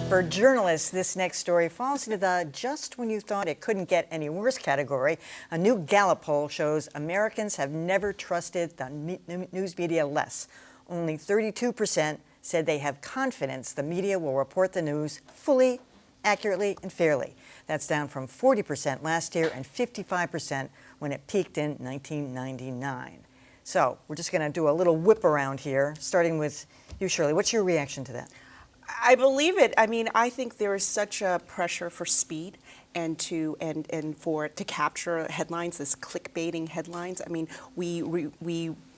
For journalists, this next story falls into the just when you thought it couldn't get any worse category. A new Gallup poll shows Americans have never trusted the news media less. Only 32% said they have confidence the media will report the news fully, accurately, and fairly. That's down from 40% last year and 55% when it peaked in 1999. So we're just going to do a little whip around here, starting with you, Shirley. What's your reaction to that? I believe it. I mean, I think there is such a pressure for speed and to capture headlines, this clickbaiting headlines. I mean, we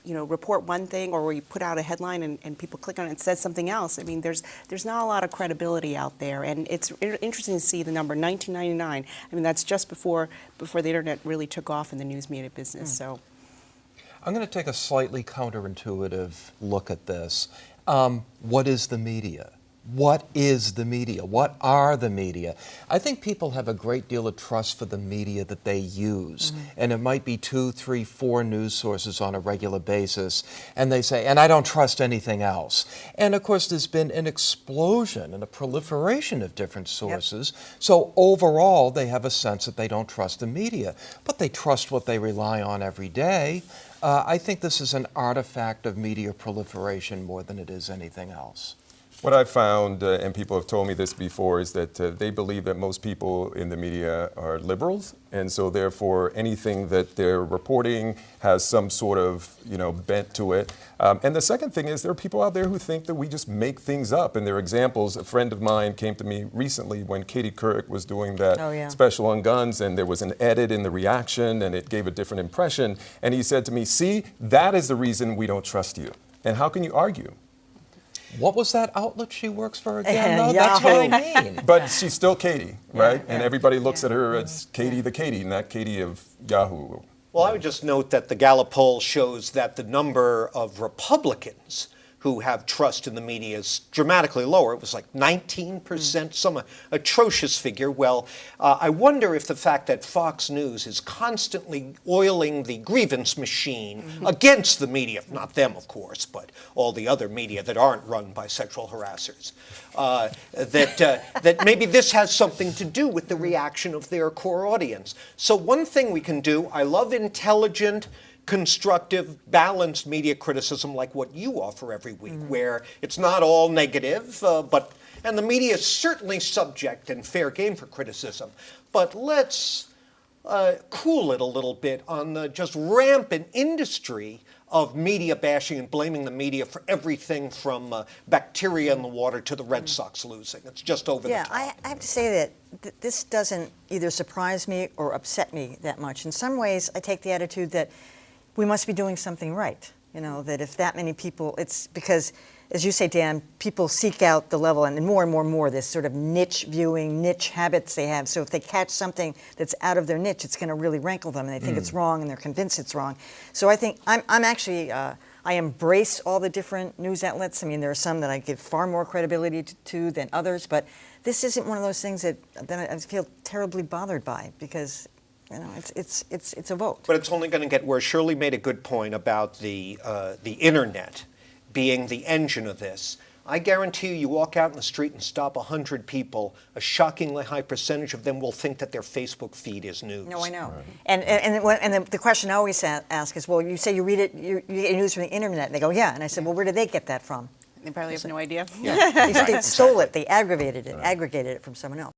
report one thing, or we put out a headline and people click on it and it says something else. I mean, there's not a lot of credibility out there, and it's interesting to see the number 1999. I mean, that's just before the internet really took off in the news media business. So, I'm going to take a slightly counterintuitive look at this. What is the media? What is the media? What are the media? I think people have a great deal of trust for the media that they use. And it might be 2, 3, 4 news sources on a regular basis. And they say, and I don't trust anything else. And of course, there's been an explosion and a proliferation of different sources. Yep. So overall, they have a sense that they don't trust the media. But they trust what they rely on every day. I think this is an artifact of media proliferation more than it is anything else. What I've found, and people have told me this before, is that they believe that most people in the media are liberals, and so therefore anything that they're reporting has some sort of bent to it. And the second thing is there are people out there who think that we just make things up, and there are examples. A friend of mine came to me recently when Katie Couric was doing that special on guns, and there was an edit in the reaction, and it gave a different impression. And he said to me, "See, that is the reason we don't trust you." And how can you argue? What was that outlet she works for again? No, that's what I mean. But she's still Katie, right? And everybody looks at her as Katie the Katie, not Katie of Yahoo. Well, I would just note that the Gallup poll shows that the number of Republicans who have trust in the media is dramatically lower. It was like 19%, some atrocious figure. Well, I wonder if the fact that Fox News is constantly oiling the grievance machine against the media, not them, of course, but all the other media that aren't run by sexual harassers, that maybe this has something to do with the reaction of their core audience. So one thing we can do, I love intelligent, constructive, balanced media criticism like what you offer every week, where it's not all negative, and the media is certainly subject and fair game for criticism. But let's cool it a little bit on the just rampant industry of media bashing and blaming the media for everything from bacteria in the water to the Red Sox losing. It's just over the top. I have to say that this doesn't either surprise me or upset me that much. In some ways, I take the attitude that we must be doing something right. That if that many people, it's because, as you say, Dan, people seek out the level and more, this sort of niche viewing, niche habits they have. So if they catch something that's out of their niche, it's going to really rankle them, and they think it's wrong, and they're convinced it's wrong. So I think I'm actually, I embrace all the different news outlets. I mean, there are some that I give far more credibility to than others, but this isn't one of those things that I feel terribly bothered by, because it's a vote. But it's only going to get worse. Shirley made a good point about the internet being the engine of this. I guarantee you walk out in the street and stop 100 people, a shockingly high percentage of them will think that their Facebook feed is news. No, I know. Right. And the question I always ask is, well, you say you get news from the internet, and they go, yeah. And I said, well, where did they get that from? They probably have no idea. They stole it. They aggregated it from someone else.